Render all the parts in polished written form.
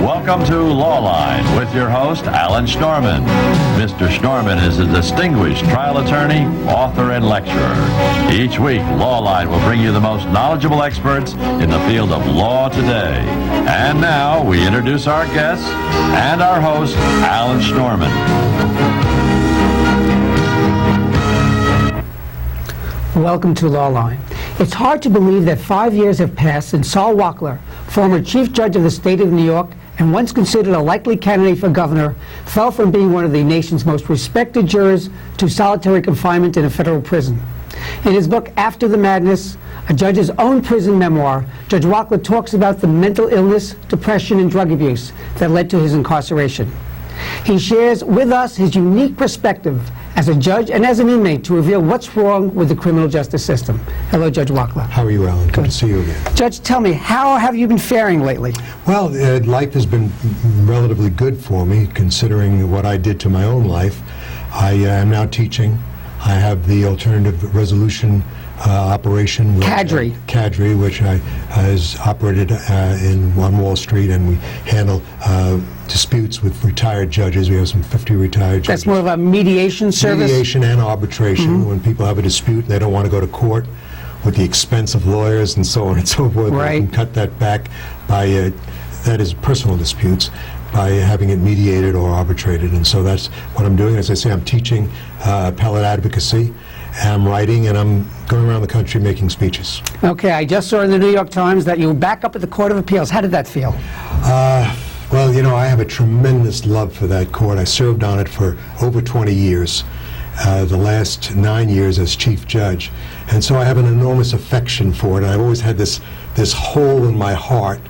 Welcome to Lawline with your host, Alan Schnorman. Mr. Schnorman is a distinguished trial attorney, author, and lecturer. Each week, Lawline will bring you the most knowledgeable experts in the field of law today. And now, we introduce our guests and our host, Alan Schnorman. Welcome to Lawline. It's hard to believe that 5 years have passed since Saul Wackler, former Chief Judge of the state of New York and once considered a likely candidate for governor, fell from being one of the nation's most respected jurors to solitary confinement in a federal prison. In his book, After the Madness, a judge's own prison memoir, Judge Wackler talks about the mental illness, depression, and drug abuse that led to his incarceration. He shares with us his unique perspective as a judge and as an inmate to reveal what's wrong with the criminal justice system. Hello, Judge Wackler. How are you, Alan? Good to see you again. Judge, tell me, how have you been faring lately? Well, life has been relatively good for me, considering what I did to my own life. I am now teaching. I have the alternative resolution operation. CADRI, which is operated on Wall Street, and we handle disputes with retired judges. We have some 50 retired judges. That's more of a mediation service? Mediation and arbitration. When people have a dispute and they don't want to go to court with the expense of lawyers and so on and so forth, right. We can cut that back by, that is personal disputes, by having it mediated or arbitrated. And so that's what I'm doing. As I say, I'm teaching appellate advocacy, and I'm writing, and I'm going around the country making speeches. Okay, I just saw in the New York Times that you were back up at the Court of Appeals. How did that feel? Well, you know, I have a tremendous love for that court. I served on it for over 20 years, the last 9 years as chief judge. And so I have an enormous affection for it. And I've always had this hole in my heart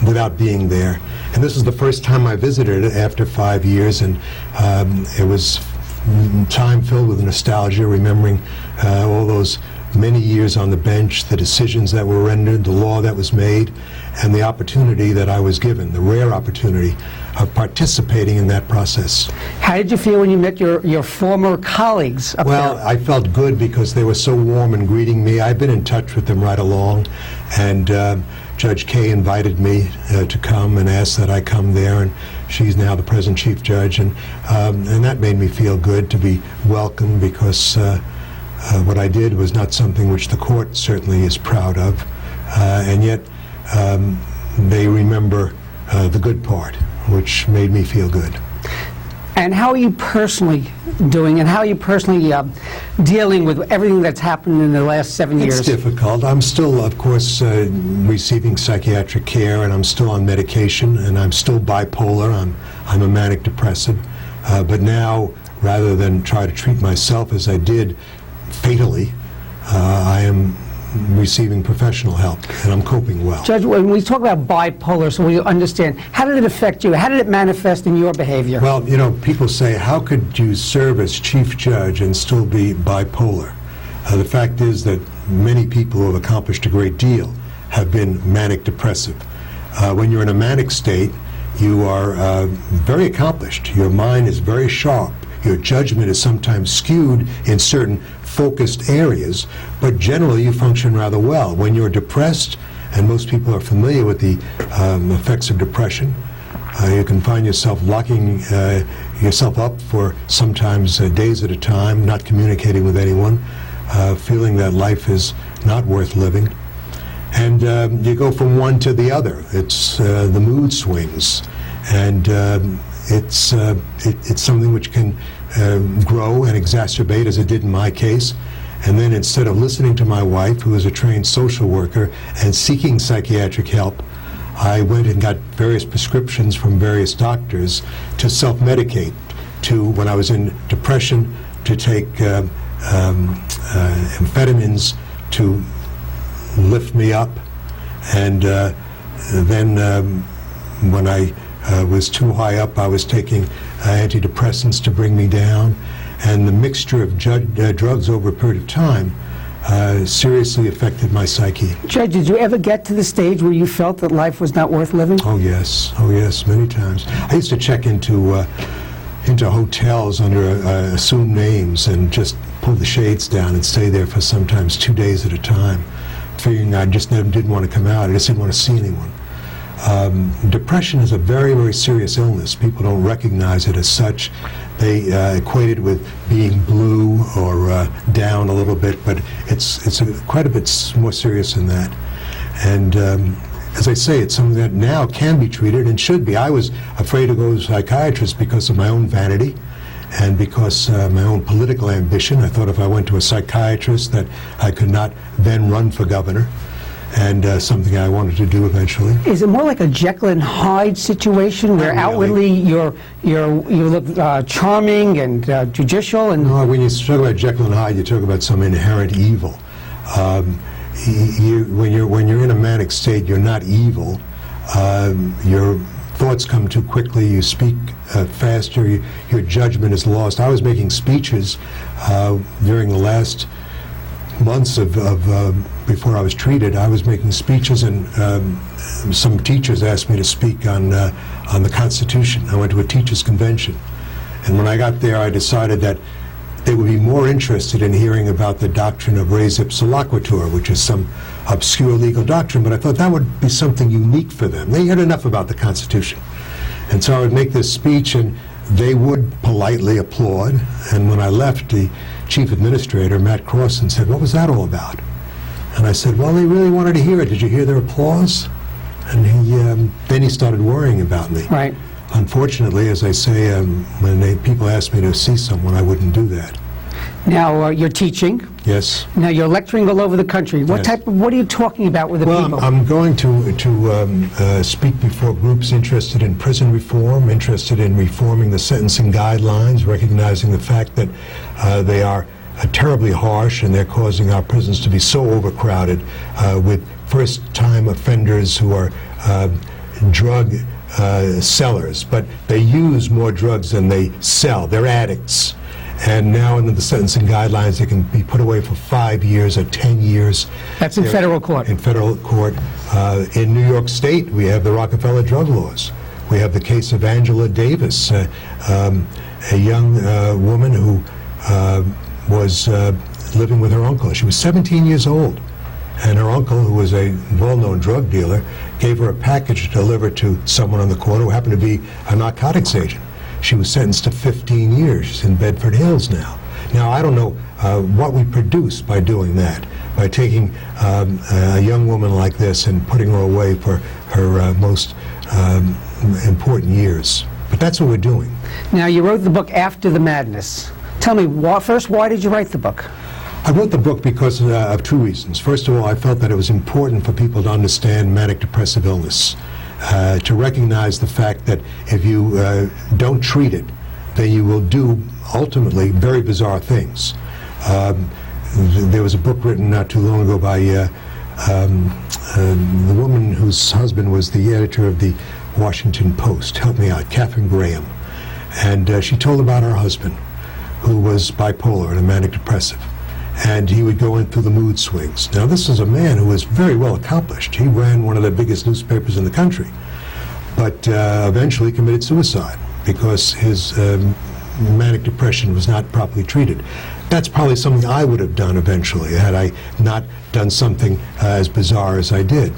without being there. And this is the first time I visited it after 5 years, and it was time filled with nostalgia, remembering all those many years on the bench, the decisions that were rendered, the law that was made, and the opportunity that I was given, the rare opportunity of participating in that process. How did you feel when you met your former colleagues up Well, there? I felt good because they were so warm in greeting me. I've been in touch with them right along, and Judge Kay invited me to come and asked that I come there, and she's now the present chief judge, and that made me feel good to be welcomed, because what I did was not something which the court certainly is proud of, and yet they remember the good part, which made me feel good. And how are you personally doing, and how are you personally dealing with everything that's happened in the last 7 years? It's difficult. I'm still, of course, receiving psychiatric care, and I'm still on medication, and I'm still bipolar. I'm a manic depressive. But now, rather than try to treat myself as I did fatally, I am receiving professional help, and I'm coping well. Judge, when we talk about bipolar, so we understand, how did it affect you? How did it manifest in your behavior? Well, you know, people say, how could you serve as chief judge and still be bipolar? The fact is that many people who have accomplished a great deal have been manic depressive. When you're in a manic state, you are very accomplished. Your mind is very sharp. Your judgment is sometimes skewed in certain focused areas, but generally you function rather well. When you're depressed, and most people are familiar with the effects of depression, you can find yourself locking yourself up for sometimes days at a time, not communicating with anyone, feeling that life is not worth living. And you go from one to the other. It's the mood swings, and it's something which can grow and exacerbate, as it did in my case. And then, instead of listening to my wife, who is a trained social worker, and seeking psychiatric help, I went and got various prescriptions from various doctors to self-medicate, to, when I was in depression, to take amphetamines to lift me up, and then when I was too high up, I was taking antidepressants to bring me down, and the mixture of drugs over a period of time seriously affected my psyche. Judge, did you ever get to the stage where you felt that life was not worth living? Oh yes, many times. I used to check into hotels under assumed names and just pull the shades down and stay there for sometimes 2 days at a time, figuring I just didn't want to come out. I just didn't want to see anyone. Depression is a very, very serious illness. People don't recognize it as such. They equate it with being blue or down a little bit, but it's quite a bit more serious than that. And as I say, it's something that now can be treated and should be. I was afraid to go to a psychiatrist because of my own vanity and because my own political ambition. I thought if I went to a psychiatrist that I could not then run for governor, and something I wanted to do eventually. Is it more like a Jekyll and Hyde situation where outwardly you look charming and judicial? And no, when you talk about Jekyll and Hyde, you talk about some inherent evil. When you're in a manic state, you're not evil. Your thoughts come too quickly. You speak faster. Your judgment is lost. I was making speeches during the last months of before I was treated. I was making speeches, and some teachers asked me to speak on the Constitution. I went to a teachers' convention, and when I got there, I decided that they would be more interested in hearing about the doctrine of res ipsa loquitur, which is some obscure legal doctrine, but I thought that would be something unique for them. They heard enough about the Constitution. And so I would make this speech, and they would politely applaud, and when I left, the chief administrator, Matt Crossan, said, "What was that all about?" And I said, "Well, they really wanted to hear it. Did you hear their applause?" And then he started worrying about me. Right. Unfortunately, as I say, when people ask me to see someone, I wouldn't do that. Now you're teaching. Yes. Now you're lecturing all over the country. What Yes. What are you talking about with the people? I'm going to speak before groups interested in prison reform, interested in reforming the sentencing guidelines, recognizing the fact that they are terribly harsh and they're causing our prisons to be so overcrowded with first-time offenders who are drug sellers, but they use more drugs than they sell. They're addicts. And now under the sentencing guidelines, they can be put away for 5 years or 10 years. That's in federal court. In federal court. In New York State, we have the Rockefeller drug laws. We have the case of Angela Davis, a young woman who was living with her uncle. She was 17 years old. And her uncle, who was a well-known drug dealer, gave her a package to deliver to someone on the corner who happened to be a narcotics agent. She was sentenced to 15 years. She's in Bedford Hills now. Now, I don't know what we produce by doing that, by taking a young woman like this and putting her away for her most important years. But that's what we're doing. Now, you wrote the book After the Madness. Tell me, first, why did you write the book? I wrote the book because of two reasons. First of all, I felt that it was important for people to understand manic depressive illness, to recognize the fact that if you don't treat it, then you will do ultimately very bizarre things. There was a book written not too long ago by the woman whose husband was the editor of the Washington Post. Help me out, Katharine Graham. And she told about her husband, who was bipolar and a manic depressive. And he would go in through the mood swings. Now, this is a man who was very well accomplished. He ran one of the biggest newspapers in the country, but eventually committed suicide because his manic depression was not properly treated. That's probably something I would have done eventually had I not done something as bizarre as I did.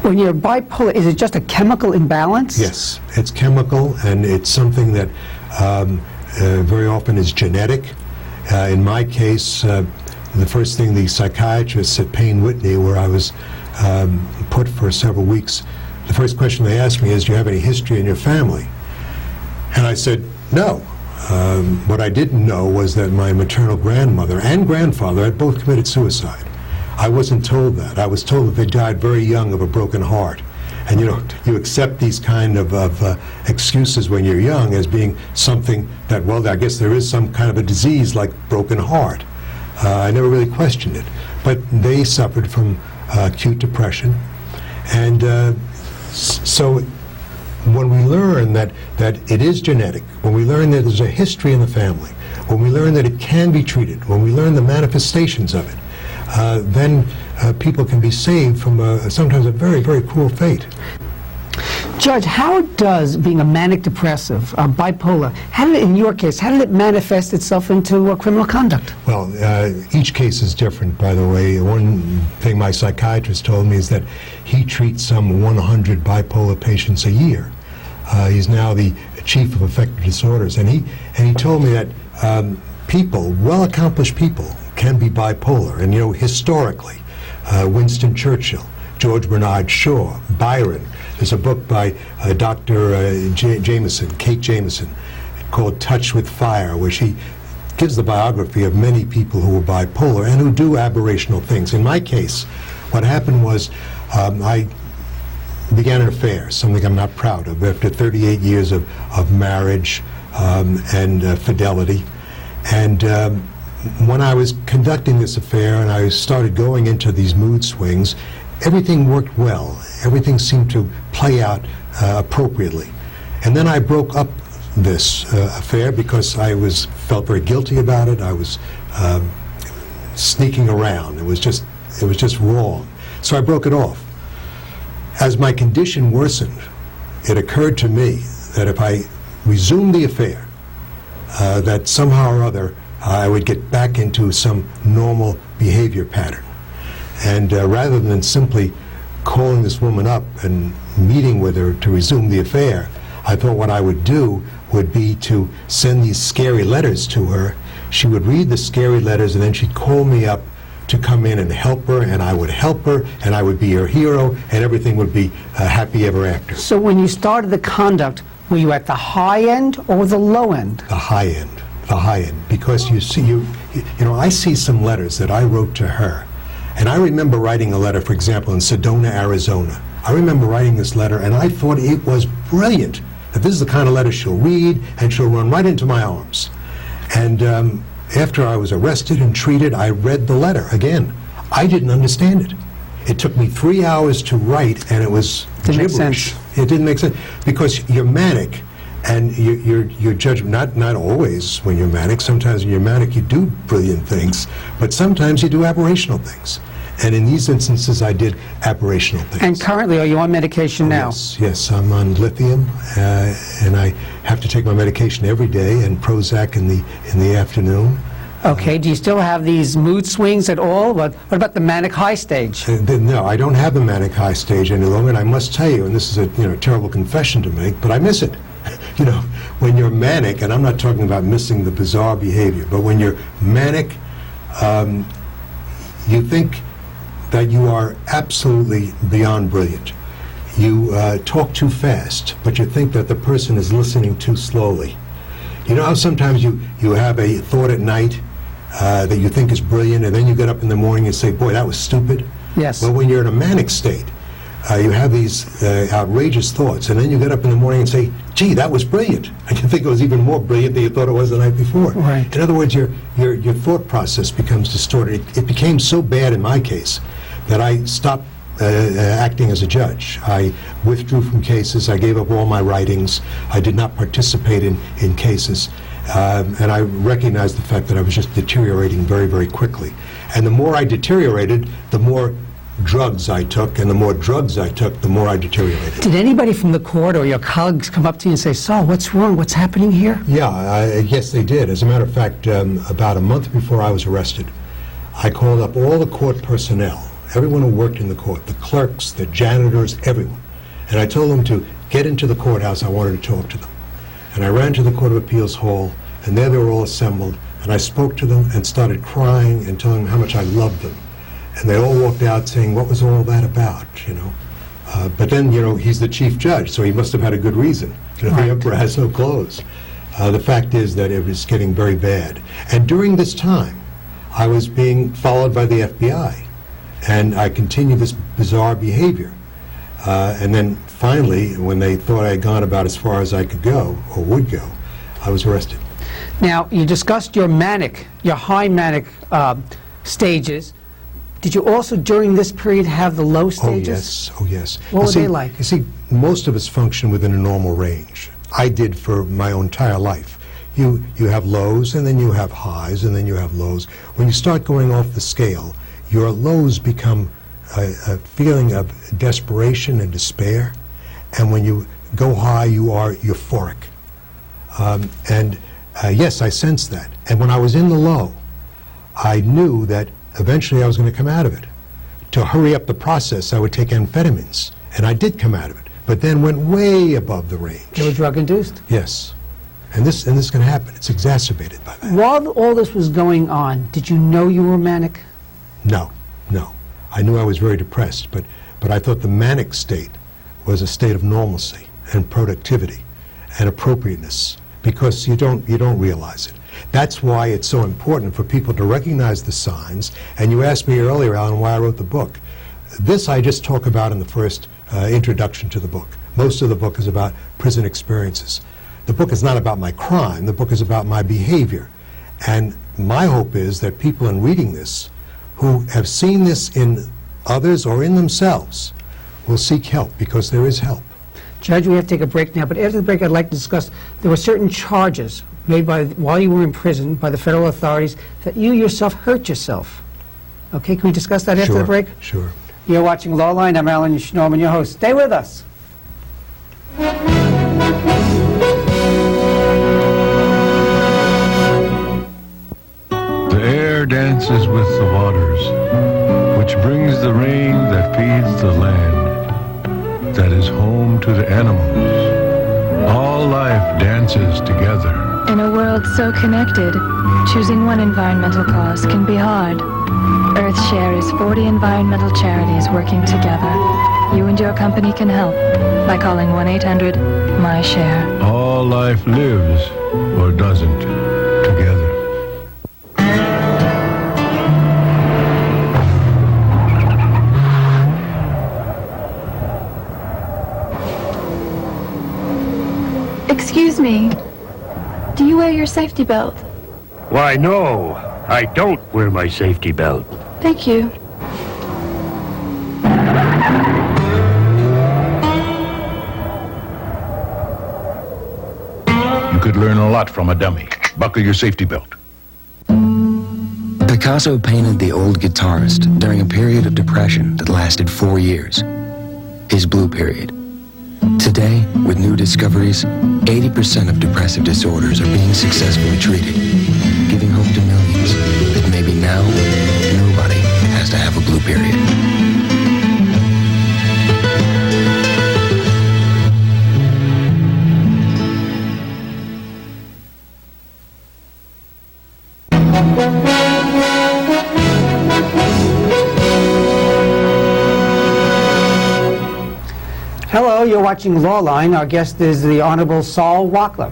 When you're bipolar, is it just a chemical imbalance? Yes, it's chemical, and it's something that very often is genetic. In my case, the first thing the psychiatrists at Payne Whitney, where I was put for several weeks, the first question they asked me is, do you have any history in your family? And I said, no. What I didn't know was that my maternal grandmother and grandfather had both committed suicide. I wasn't told that. I was told that they died very young of a broken heart. And you accept these kind of excuses when you're young as being something that, well, I guess there is some kind of a disease like broken heart. I never really questioned it. But they suffered from acute depression. And so when we learn that it is genetic, when we learn that there's a history in the family, when we learn that it can be treated, when we learn the manifestations of it, then people can be saved from sometimes a very, very cruel fate. Judge, how does being a manic depressive, bipolar, in your case, how did it manifest itself into criminal conduct? Well, each case is different, by the way. One thing my psychiatrist told me is that he treats some 100 bipolar patients a year. He's now the chief of affective disorders, and he told me that people, well-accomplished people, can be bipolar. And historically, Winston Churchill, George Bernard Shaw, Byron. There's a book by Dr. Jameson, Kate Jameson, called Touch with Fire, where she gives the biography of many people who were bipolar and who do aberrational things. In my case, what happened was I began an affair, something I'm not proud of, after 38 years of marriage and fidelity. And when I was conducting this affair and I started going into these mood swings, everything worked well. Everything seemed to play out appropriately. And then I broke up this affair because I felt very guilty about it. I was sneaking around. It was just wrong. So I broke it off. As my condition worsened, it occurred to me that if I resumed the affair, that somehow or other I would get back into some normal behavior pattern. And rather than simply calling this woman up and meeting with her to resume the affair, I thought what I would do would be to send these scary letters to her. She would read the scary letters, and then she'd call me up to come in and help her, and I would help her, and I would be her hero, and everything would be happy ever after. So when you started the conduct, were you at the high end or the low end? The high end. The high end. Because you see, I see some letters that I wrote to her. And I remember writing a letter, for example, in Sedona, Arizona. I remember writing this letter, and I thought it was brilliant, that this is the kind of letter she'll read, and she'll run right into my arms. And after I was arrested and treated, I read the letter again. I didn't understand it. It took me 3 hours to write, and it was gibberish. Didn't make sense. It didn't make sense, because you're manic, and your judgment, not always when you're manic. Sometimes when you're manic, you do brilliant things, but sometimes you do aberrational things. And in these instances, I did aberrational things. And currently, are you on medication now? Yes, I'm on lithium, and I have to take my medication every day, and Prozac in the afternoon. Okay, do you still have these mood swings at all? What about the manic high stage? No, I don't have the manic high stage any longer, and I must tell you, and this is a terrible confession to make, but I miss it. When you're manic, and I'm not talking about missing the bizarre behavior, but when you're manic, you think that you are absolutely beyond brilliant. You talk too fast, but you think that the person is listening too slowly. You know how sometimes you have a thought at night that you think is brilliant, and then you get up in the morning and say, boy, that was stupid? Yes. Well, when you're in a manic state, you have these outrageous thoughts, and then you get up in the morning and say, gee, that was brilliant. And you think it was even more brilliant than you thought it was the night before. Right. In other words, your thought process becomes distorted. It became so bad in my case that I stopped acting as a judge. I withdrew from cases. I gave up all my writings. I did not participate in cases. And I recognized the fact that I was just deteriorating very, very quickly. And the more I deteriorated, the more drugs I took, and the more drugs I took, the more I deteriorated. Did anybody from the court or your colleagues come up to you and say, Saul, what's wrong? What's happening here? Yeah, yes, they did. As a matter of fact, about a month before I was arrested, I called up all the court personnel, everyone who worked in the court, the clerks, the janitors, everyone. And I told them to get into the courthouse. I wanted to talk to them. And I ran to the Court of Appeals hall, and there they were all assembled. And I spoke to them and started crying and telling them how much I loved them. And they all walked out saying, what was all that about, But then, he's the chief judge, so he must have had a good reason. Right. The emperor has no clothes. The fact is that it was getting very bad. And during this time, I was being followed by the FBI. And I continued this bizarre behavior. And then finally, when they thought I had gone about as far as I could go, or would go, I was arrested. Now, you discussed your high manic stages. Did you also, during this period, have the low stages? Oh, yes. What were they like? You see, most of us function within a normal range. I did for my entire life. You have lows, and then you have highs, and then you have lows. When you start going off the scale, your lows become a feeling of desperation and despair, and when you go high, you are euphoric. Yes, I sensed that. And when I was in the low, I knew that eventually I was going to come out of it. To hurry up the process, I would take amphetamines, and I did come out of it, but then went way above the range. They were drug-induced. Yes. And this can happen. It's exacerbated by that. While all this was going on, did you know you were manic? No. I knew I was very depressed, but I thought the manic state was a state of normalcy and productivity and appropriateness, because you don't realize it. That's why it's so important for people to recognize the signs. And you asked me earlier, Alan, why I wrote the book. This I just talk about in the first introduction to the book. Most of the book is about prison experiences. The book is not about my crime. The book is about my behavior. And my hope is that people in reading this who have seen this in others or in themselves will seek help, because there is help. Judge, we have to take a break now, but after the break I'd like to discuss, there were certain charges made while you were in prison by the federal authorities that you yourself hurt yourself. Okay, can we discuss that after the break? Sure. You're watching Lawline. I'm Alan Schnorman, your host. Stay with us. The air dances with the waters, which brings the rain that feeds the land, that is home to the animals. All life dances together. In a world so connected, choosing one environmental cause can be hard. Earthshare is 40 environmental charities working together. You and your company can help by calling 1-800-MY-SHARE. All life lives, or doesn't, together. Excuse me. Do you wear your safety belt? Why, no, I don't wear my safety belt. Thank you. You could learn a lot from a dummy. Buckle your safety belt. Picasso painted the old guitarist during a period of depression that lasted 4 years, his blue period. Today, with new discoveries, 80% of depressive disorders are being successfully treated, giving hope to millions that maybe now nobody has to have a blue period. Hello, you're watching Lawline. Our guest is the Honorable Saul Wackler,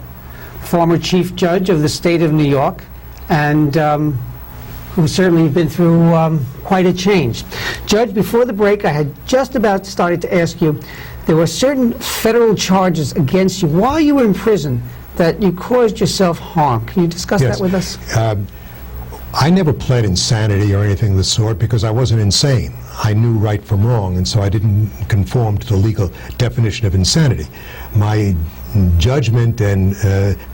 former Chief Judge of the state of New York, and who's certainly been through quite a change. Judge, before the break, I had just about started to ask you, there were certain federal charges against you while you were in prison that you caused yourself harm. Can you discuss that with us? I never pled insanity or anything of the sort because I wasn't insane. I knew right from wrong, and so I didn't conform to the legal definition of insanity. My judgment and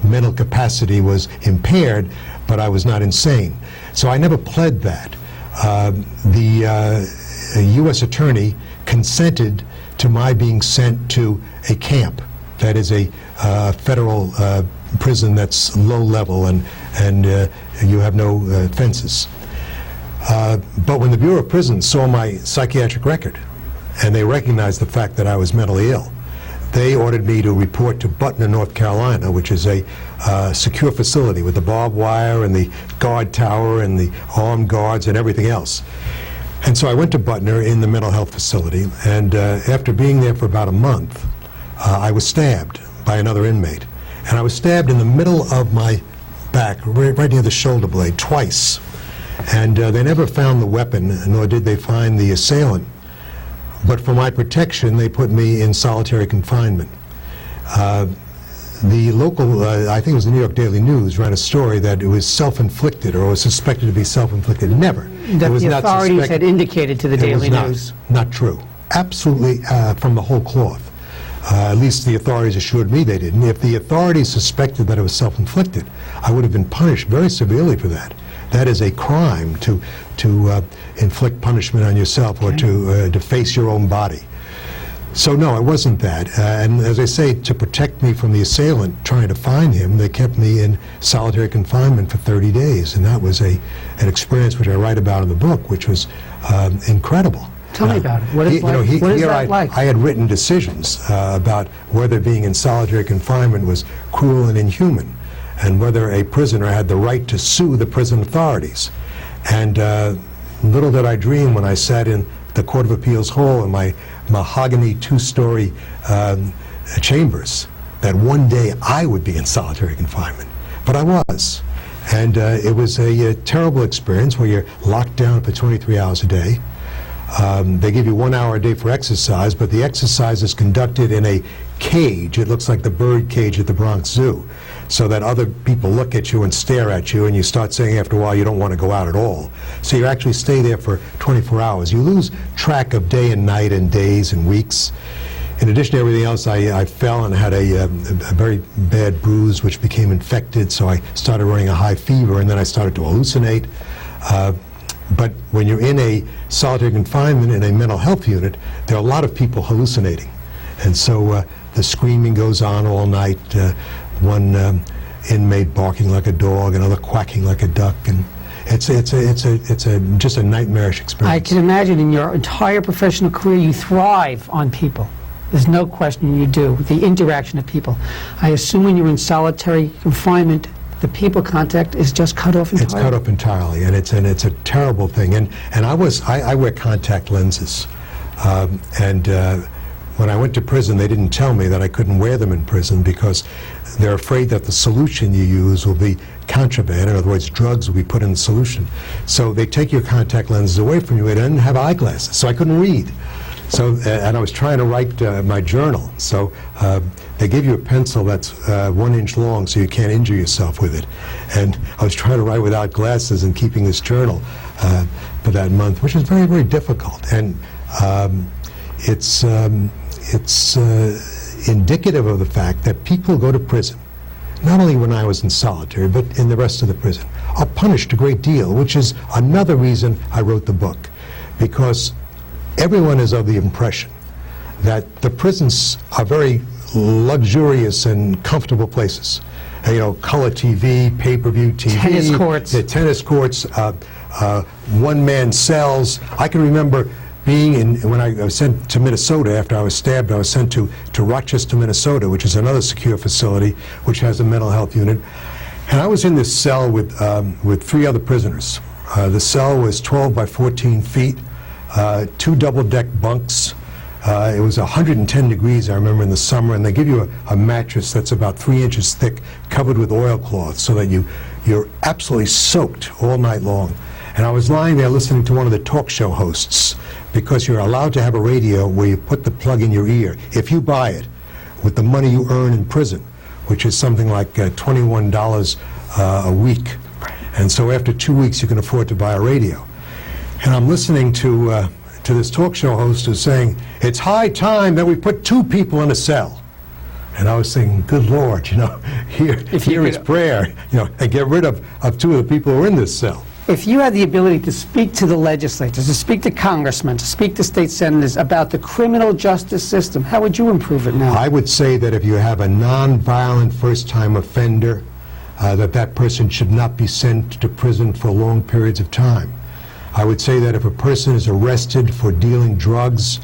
mental capacity was impaired, but I was not insane. So I never pled that. The U.S. attorney consented to my being sent to a camp that is a federal prison that's low level, and you have no fences. But when the Bureau of Prisons saw my psychiatric record, and they recognized the fact that I was mentally ill, they ordered me to report to Butner, North Carolina, which is a secure facility with the barbed wire and the guard tower and the armed guards and everything else. And so I went to Butner in the mental health facility, and after being there for about a month, I was stabbed by another inmate. And I was stabbed in the middle of my back, right near the shoulder blade, twice. And they never found the weapon, nor did they find the assailant. But for my protection, they put me in solitary confinement. The local, I think it was the New York Daily News, ran a story that it was self-inflicted or was suspected to be self-inflicted. Never. That the authorities had indicated to the Daily News. Not true. Absolutely from the whole cloth. At least the authorities assured me they didn't. If the authorities suspected that it was self-inflicted, I would have been punished very severely for that. That is a crime to inflict punishment on yourself or to deface your own body. So no, it wasn't that. And as I say, to protect me from the assailant trying to find him, they kept me in solitary confinement for 30 days. And that was an experience which I write about in the book, which was incredible. Tell me about it. What is that like? I had written decisions about whether being in solitary confinement was cruel and inhuman, and whether a prisoner had the right to sue the prison authorities. And little did I dream when I sat in the Court of Appeals hall in my mahogany two-story chambers that one day I would be in solitary confinement. But I was. And it was a terrible experience where you're locked down for 23 hours a day. They give you 1 hour a day for exercise, but the exercise is conducted in a cage. It looks like the bird cage at the Bronx Zoo, so that other people look at you and stare at you, and you start saying after a while you don't want to go out at all. So you actually stay there for 24 hours. You lose track of day and night and days and weeks. In addition to everything else, I fell and had a very bad bruise which became infected, so I started running a high fever, and then I started to hallucinate. But when you're in a solitary confinement in a mental health unit, there are a lot of people hallucinating. And so the screaming goes on all night, one inmate barking like a dog, another quacking like a duck, and it's just a nightmarish experience. I can imagine in your entire professional career you thrive on people. There's no question you do, the interaction of people. I assume when you're in solitary confinement, the people contact is just cut off entirely. It's cut off entirely, and it's a terrible thing. And I wear contact lenses, when I went to prison, they didn't tell me that I couldn't wear them in prison because they're afraid that the solution you use will be contraband. In other words, drugs will be put in the solution. So they take your contact lenses away from you. I didn't have eyeglasses, so I couldn't read. So, and I was trying to write my journal. So they give you a pencil that's 1 inch long so you can't injure yourself with it. And I was trying to write without glasses and keeping this journal for that month, which is very, very difficult. And it's indicative of the fact that people go to prison, not only when I was in solitary, but in the rest of the prison, are punished a great deal, which is another reason I wrote the book, because everyone is of the impression that the prisons are very luxurious and comfortable places. You know, color TV, pay-per-view TV, tennis courts, the tennis courts, one-man cells. I can remember being in, when I was sent to Minnesota after I was stabbed, I was sent to Rochester, Minnesota, which is another secure facility which has a mental health unit. And I was in this cell with 3 other prisoners. The cell was 12 by 14 feet, 2 double-deck bunks. It was 110 degrees, I remember, in the summer, and they give you a mattress that's about 3 inches thick, covered with oilcloth, so that you're absolutely soaked all night long. And I was lying there listening to one of the talk show hosts, because you're allowed to have a radio where you put the plug in your ear if you buy it with the money you earn in prison, which is something like $21 a week. And so after 2 weeks you can afford to buy a radio. And I'm listening to this talk show host who's saying, it's high time that we put 2 people in a cell. And I was thinking, good Lord, you know, here is prayer, you know, and get rid of 2 of the people who are in this cell. If you had the ability to speak to the legislators, to speak to congressmen, to speak to state senators about the criminal justice system, how would you improve it now? I would say that if you have a non-violent first-time offender, that person should not be sent to prison for long periods of time. I would say that if a person is arrested for dealing drugs,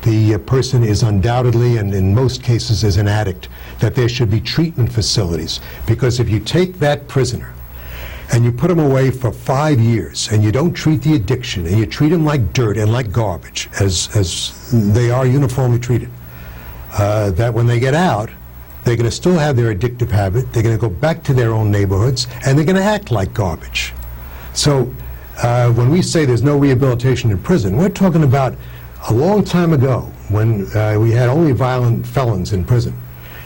the person is undoubtedly, and in most cases is an addict, that there should be treatment facilities. Because if you take that prisoner and you put them away for 5 years, and you don't treat the addiction, and you treat them like dirt and like garbage, as they are uniformly treated, that when they get out, they're going to still have their addictive habit, they're going to go back to their own neighborhoods, and they're going to act like garbage. So when we say there's no rehabilitation in prison, we're talking about a long time ago when we had only violent felons in prison.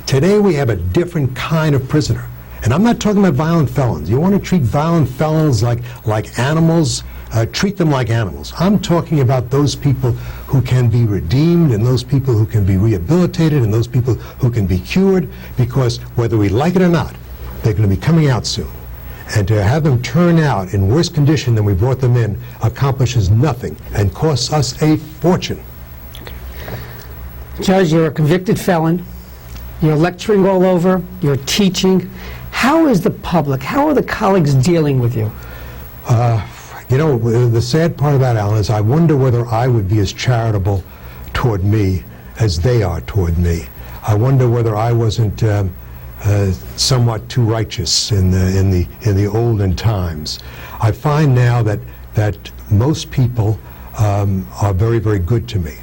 Today we have a different kind of prisoner. And I'm not talking about violent felons. You want to treat violent felons like animals, treat them like animals. I'm talking about those people who can be redeemed, and those people who can be rehabilitated, and those people who can be cured, because whether we like it or not, they're going to be coming out soon. And to have them turn out in worse condition than we brought them in accomplishes nothing and costs us a fortune. Judge, you're a convicted felon. You're lecturing all over. You're teaching. How is the public, how are the colleagues dealing with you? You know, the sad part about Alan is I wonder whether I would be as charitable toward me as they are toward me. I wonder whether I wasn't somewhat too righteous in the olden times. I find now that most people are very, very good to me.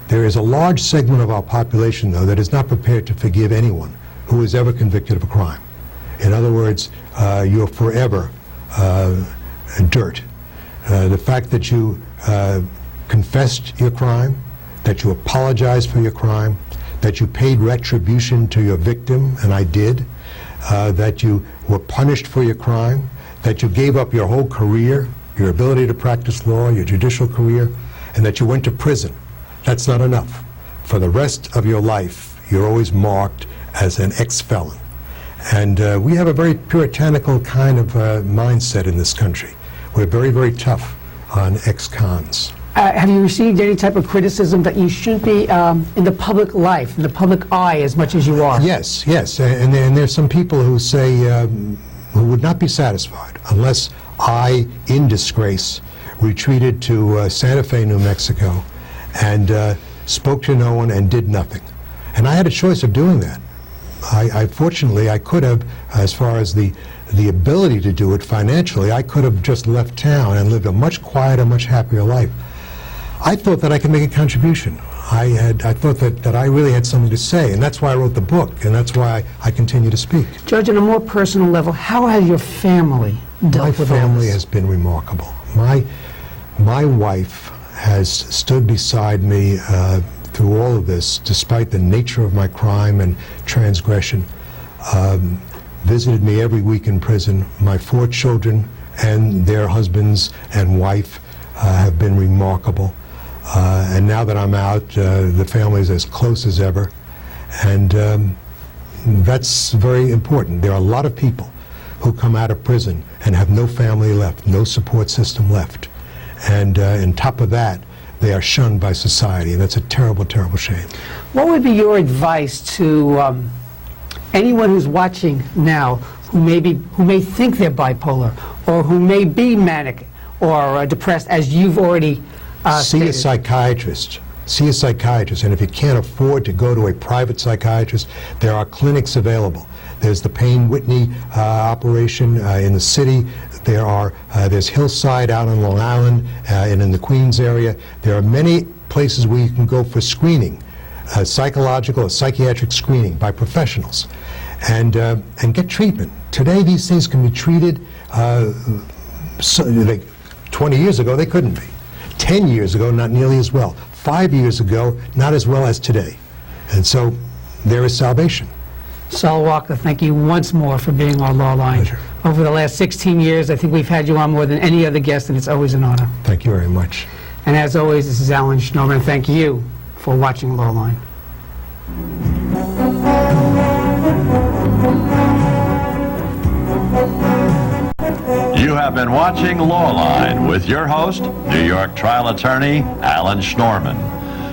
There is a large segment of our population, though, that is not prepared to forgive anyone who is ever convicted of a crime. In other words, you're forever dirt. The fact that you confessed your crime, that you apologized for your crime, that you paid retribution to your victim, and I did, that you were punished for your crime, that you gave up your whole career, your ability to practice law, your judicial career, and that you went to prison. That's not enough. For the rest of your life, you're always marked as an ex-felon. And we have a very puritanical kind of mindset in this country. We're very, very tough on ex-cons. Have you received any type of criticism that you shouldn't be in the public life, in the public eye as much as you are? Yes, yes. And there's some people who say, who would not be satisfied unless I, in disgrace, retreated to Santa Fe, New Mexico, and spoke to no one and did nothing. And I had a choice of doing that. Fortunately, I could have, as far as the ability to do it financially, I could have just left town and lived a much quieter, much happier life. I thought that I could make a contribution. I thought that I really had something to say, and that's why I wrote the book, and that's why I continue to speak. Judge, on a more personal level, how has your family dealt with all My family this? has been remarkable. My wife has stood beside me through all of this, despite the nature of my crime and transgression. Visited me every week in prison. My 4 children and their husbands and wife have been remarkable. And now that I'm out, the family is as close as ever. And that's very important. There are a lot of people who come out of prison and have no family left, no support system left. And on top of that, they are shunned by society, and that's a terrible, terrible shame. What would be your advice to anyone who's watching now who may think they're bipolar, or who may be manic or depressed, as you've already See a stated? psychiatrist. See a psychiatrist, and if you can't afford to go to a private psychiatrist, there are clinics available. There's the Payne Whitney operation in the city. There's Hillside out on Long Island and in the Queens area. There are many places where you can go for screening, psychological or psychiatric screening by professionals, and get treatment. Today, these things can be treated. 20 years ago, they couldn't be. 10 years ago, not nearly as well. 5 years ago, not as well as today. And so, there is salvation. Saul Walker, thank you once more for being our Law Line. Pleasure. Over the last 16 years, I think we've had you on more than any other guest, and it's always an honor. Thank you very much. And as always, this is Alan Schnorman. Thank you for watching Law Line. You have been watching Lawline with your host, New York trial attorney Alan Schnorman.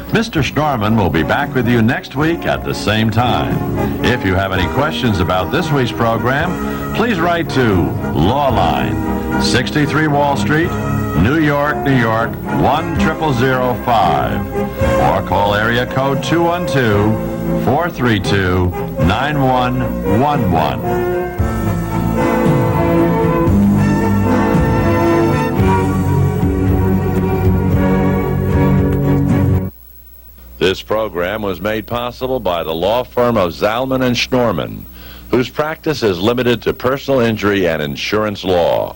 Mr. Schnorman will be back with you next week at the same time. If you have any questions about this week's program, please write to Lawline, 63 Wall Street, New York, New York, 10005, or call area code 212-432-9111. This program was made possible by the law firm of Zalman and Schnorman, whose practice is limited to personal injury and insurance law.